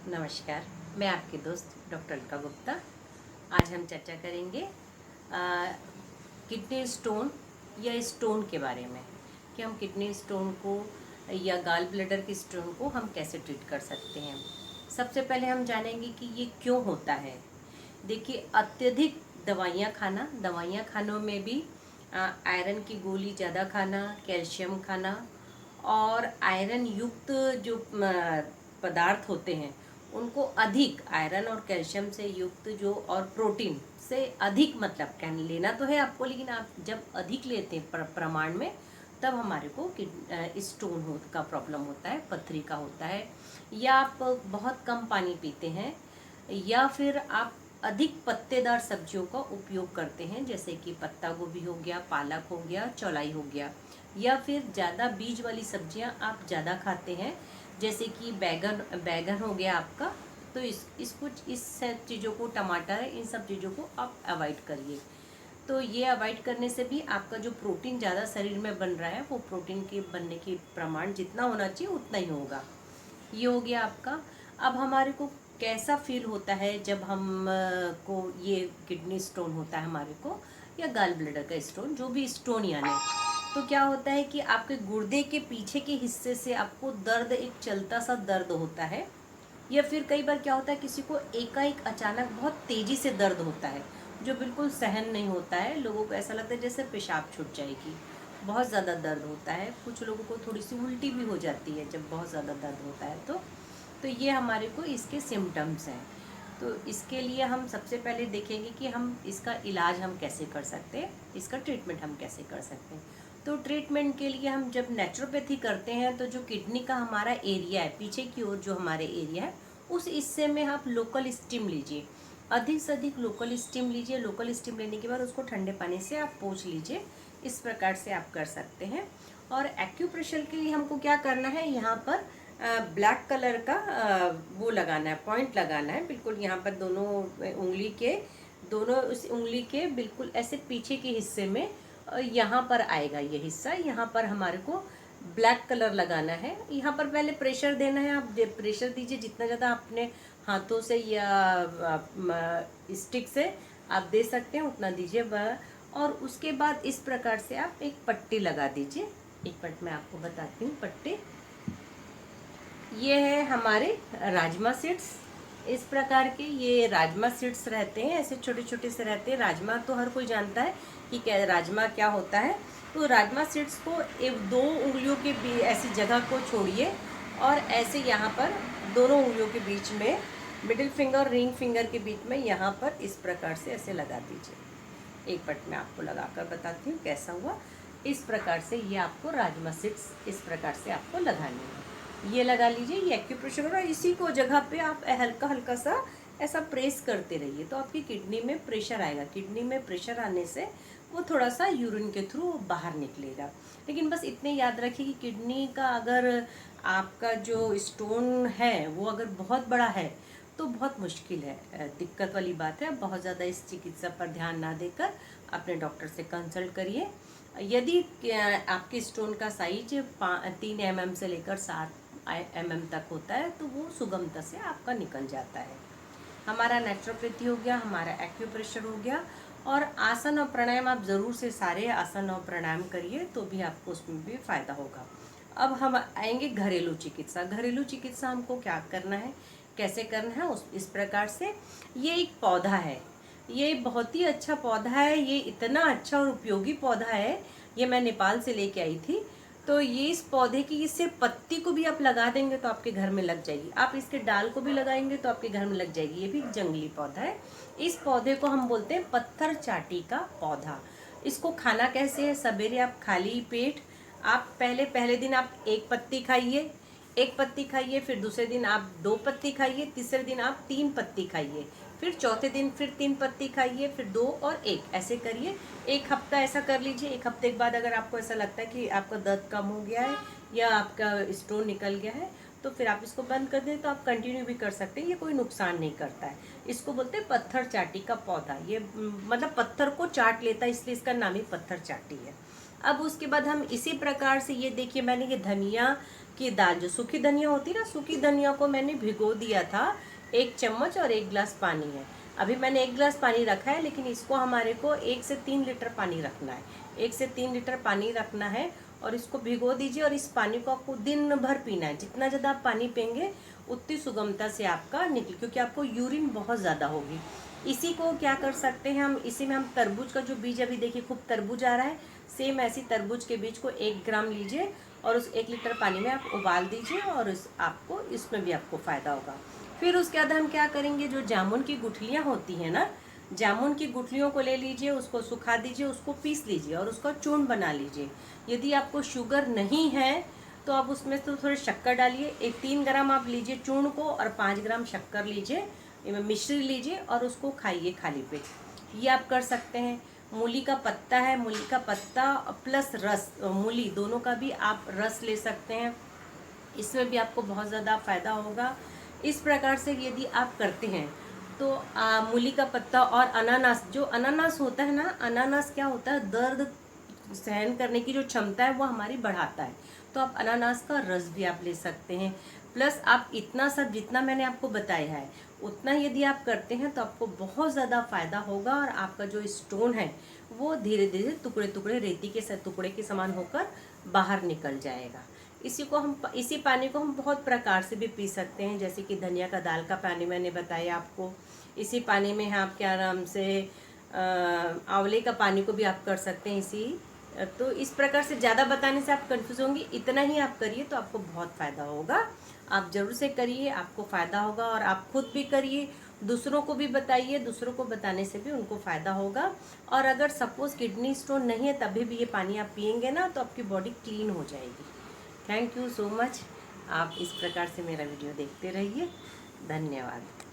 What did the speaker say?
नमस्कार, मैं आपकी दोस्त डॉक्टर अलका गुप्ता। आज हम चर्चा करेंगे किडनी स्टोन या स्टोन के बारे में कि हम किडनी स्टोन को या गाल ब्लैडर की स्टोन को हम कैसे ट्रीट कर सकते हैं। सबसे पहले हम जानेंगे कि ये क्यों होता है। देखिए, अत्यधिक दवाइयाँ खानों में भी आयरन की गोली ज़्यादा खाना, कैल्शियम खाना और आयरन युक्त जो पदार्थ होते हैं उनको अधिक आयरन और कैल्शियम से युक्त जो और प्रोटीन से अधिक, मतलब क्या लेना तो है आपको, लेकिन आप जब अधिक लेते हैं प्रमाण में, तब हमारे को स्टोन हो का प्रॉब्लम होता है, पथरी का होता है। या आप बहुत कम पानी पीते हैं, या फिर आप अधिक पत्तेदार सब्जियों का उपयोग करते हैं, जैसे कि पत्ता गोभी हो गया, पालक हो गया, चौलाई हो गया, या फिर ज़्यादा बीज वाली सब्जियां आप ज़्यादा खाते हैं, जैसे कि बैगन हो गया आपका। तो इस सब चीज़ों को, टमाटर है, इन सब चीज़ों को आप अवॉइड करिए। तो ये अवॉइड करने से भी आपका जो प्रोटीन ज़्यादा शरीर में बन रहा है, वो प्रोटीन के बनने की प्रमाण जितना होना चाहिए उतना ही होगा। ये हो गया आपका। अब हमारे को कैसा फील होता है जब हम को ये किडनी स्टोन होता है हमारे को, या गाल ब्लैडर का स्टोन, जो भी स्टोन यानी, तो क्या होता है कि आपके गुर्दे के पीछे के हिस्से से आपको दर्द, एक चलता सा दर्द होता है। या फिर कई बार क्या होता है, किसी को एकाएक अचानक बहुत तेजी से दर्द होता है, जो बिल्कुल सहन नहीं होता है। लोगों को ऐसा लगता है जैसे पेशाब छूट जाएगी, बहुत ज़्यादा दर्द होता है। कुछ लोगों को थोड़ी सी उल्टी भी हो जाती है जब बहुत ज़्यादा दर्द होता है। तो ये हमारे को इसके सिम्टम्स हैं। तो इसके लिए हम सबसे पहले देखेंगे कि हम इसका इलाज हम कैसे कर सकते हैं, इसका ट्रीटमेंट हम कैसे कर सकते हैं। तो ट्रीटमेंट के लिए हम जब नेचुरोपैथी करते हैं, तो जो किडनी का हमारा एरिया है, पीछे की ओर जो हमारे एरिया है, उस हिस्से में आप लोकल स्टीम लीजिए, अधिक से अधिक लोकल स्टीम लीजिए। लोकल स्टीम लेने के बाद उसको ठंडे पानी से आप पोंछ लीजिए। इस प्रकार से आप कर सकते हैं। और एक्यूप्रेशर के लिए हमको क्या करना है, यहाँ पर ब्लैक कलर का वो लगाना है, पॉइंट लगाना है, बिल्कुल यहाँ पर दोनों उस उंगली के बिल्कुल ऐसे पीछे के हिस्से में, यहाँ पर आएगा ये हिस्सा, यहाँ पर हमारे को ब्लैक कलर लगाना है। यहाँ पर पहले प्रेशर देना है। आप प्रेशर दीजिए जितना ज़्यादा अपने हाथों से या स्टिक से आप दे सकते हैं उतना दीजिए। और उसके बाद इस प्रकार से आप एक पट्टी लगा दीजिए। एक मिनट मैं आपको बताती हूँ पट्टी। ये है हमारे राजमा सीड्स, इस प्रकार के ये राजमा सीड्स रहते हैं, ऐसे छोटे छोटे से रहते हैं। राजमा तो हर कोई जानता है कि क्या राजमा क्या होता है। तो राजमा सीड्स को दो उंगलियों के ऐसी जगह को छोड़िए, और ऐसे यहाँ पर दोनों उंगलियों के बीच में, मिडिल फिंगर रिंग फिंगर के बीच में, यहाँ पर इस प्रकार से ऐसे लगा दीजिए। एक पट में आपको लगाकर बताती हूँ कैसा हुआ। इस प्रकार से ये आपको राजमा सीड्स इस प्रकार से आपको लगानी है। ये लगा लीजिए, ये एक्यूप्रेशर, और इसी को जगह पे आप हल्का हल्का सा ऐसा प्रेस करते रहिए, तो आपकी किडनी में प्रेशर आएगा। किडनी में प्रेशर आने से वो थोड़ा सा यूरिन के थ्रू बाहर निकलेगा। लेकिन बस इतने याद रखिए कि किडनी का अगर आपका जो स्टोन है वो अगर बहुत बड़ा है तो बहुत मुश्किल है, दिक्कत वाली बात है। बहुत ज़्यादा इस चिकित्सा पर ध्यान ना देकर अपने डॉक्टर से कंसल्ट करिए। यदि आपके स्टोन का साइज 3 mm से लेकर 7 mm तक होता है, तो वो सुगमता से आपका निकल जाता है। हमारा नेचुरोपैथी हो गया, हमारा एक्यूप्रेशर हो गया, और आसन और प्राणायाम आप ज़रूर से सारे आसन और प्राणायाम करिए, तो भी आपको उसमें भी फ़ायदा होगा। अब हम आएंगे घरेलू चिकित्सा। घरेलू चिकित्सा हमको क्या करना है, कैसे करना है, इस प्रकार से। ये एक पौधा है, ये बहुत ही अच्छा पौधा है। ये इतना अच्छा और उपयोगी पौधा है, ये मैं नेपाल से लेके आई थी। तो ये इस पौधे की सिर्फ पत्ती को भी आप लगा देंगे तो आपके घर में लग जाएगी। आप इसके डाल को भी लगाएंगे तो आपके घर में लग जाएगी। ये भी जंगली पौधा है। इस पौधे को हम बोलते हैं पत्थर चाटी का पौधा। इसको खाना कैसे है, सवेरे आप खाली पेट, आप पहले दिन आप एक पत्ती खाइए, एक पत्ती खाइए, फिर दूसरे दिन आप 2 पत्ती खाइए, तीसरे दिन आप 3 पत्ती खाइए, फिर चौथे दिन फिर 3 पत्ती खाइए, फिर 2 और 1, ऐसे करिए। 1 हफ्ता ऐसा कर लीजिए। 1 हफ्ते के बाद अगर आपको ऐसा लगता है कि आपका दर्द कम हो गया है या आपका स्टोन निकल गया है, तो फिर आप इसको बंद कर दें। तो आप कंटिन्यू भी कर सकते हैं, ये कोई नुकसान नहीं करता है। इसको बोलते हैं पत्थर चाटी का पौधा। ये मतलब पत्थर को चाट लेता है, इसलिए इसका नाम ही पत्थर चाटी है। अब उसके बाद हम इसी प्रकार से, ये देखिए मैंने ये धनिया की दाल, जो सूखी धनिया होती है ना, सूखी धनिया को मैंने भिगो दिया था 1 चम्मच, और 1 गिलास पानी है। अभी मैंने 1 गिलास पानी रखा है, लेकिन इसको हमारे को 1 से 3 लीटर पानी रखना है। 1 से 3 लीटर पानी रखना है और इसको भिगो दीजिए। और इस पानी को आपको दिन भर पीना है। जितना ज़्यादा आप पानी पिएंगे उतनी सुगमता से आपका निकल, क्योंकि आपको यूरिन बहुत ज़्यादा होगी। इसी को क्या कर सकते हैं हम, इसी में हम तरबूज का जो बीज, अभी देखिए खूब तरबूज आ रहा है, सेम ऐसी तरबूज के बीज को 1 ग्राम लीजिए और उस 1 लीटर पानी में आप उबाल दीजिए, और आपको इसमें भी आपको फ़ायदा होगा। फिर उसके बाद हम क्या करेंगे, जो जामुन की गुठलियाँ होती हैं ना, जामुन की गुठलियों को ले लीजिए, उसको सुखा दीजिए, उसको पीस लीजिए और उसका चूर्ण बना लीजिए। यदि आपको शुगर नहीं है तो आप उसमें तो थोड़ी शक्कर डालिए। 3 ग्राम आप लीजिए चूर्ण को और 5 ग्राम शक्कर लीजिए, मिश्री लीजिए और उसको खाइए खाली पेट। ये आप कर सकते हैं। मूली का पत्ता है, मूली का पत्ता प्लस रस, मूली दोनों का भी आप रस ले सकते हैं। इसमें भी आपको बहुत ज़्यादा फ़ायदा होगा। इस प्रकार से यदि आप करते हैं तो मूली का पत्ता और अनानास, जो अनानास होता है ना, अनानास क्या होता है, दर्द सहन करने की जो क्षमता है वो हमारी बढ़ाता है। तो आप अनानास का रस भी आप ले सकते हैं। प्लस आप इतना सब जितना मैंने आपको बताया है उतना यदि आप करते हैं तो आपको बहुत ज़्यादा फ़ायदा होगा, और आपका जो स्टोन है वो धीरे धीरे टुकड़े टुकड़े रेती के टुकड़े के समान होकर बाहर निकल जाएगा। इसी पानी को हम बहुत प्रकार से भी पी सकते हैं, जैसे कि धनिया का दाल का पानी मैंने बताया आपको। इसी पानी में आप क्या नाम से आंवले का पानी को भी आप कर सकते हैं तो इस प्रकार से ज़्यादा बताने से आप कंफ्यूज होंगे। इतना ही आप करिए तो आपको बहुत फ़ायदा होगा। आप ज़रूर से करिए, आपको फ़ायदा होगा, और आप खुद भी करिए, दूसरों को भी बताइए। दूसरों को बताने से भी उनको फ़ायदा होगा। और अगर सपोज़ किडनी स्टोन नहीं है तभी भी ये पानी आप पिएंगे ना तो आपकी बॉडी क्लीन हो जाएगी। Thank you so much. आप इस प्रकार से मेरा वीडियो देखते रहिए। धन्यवाद।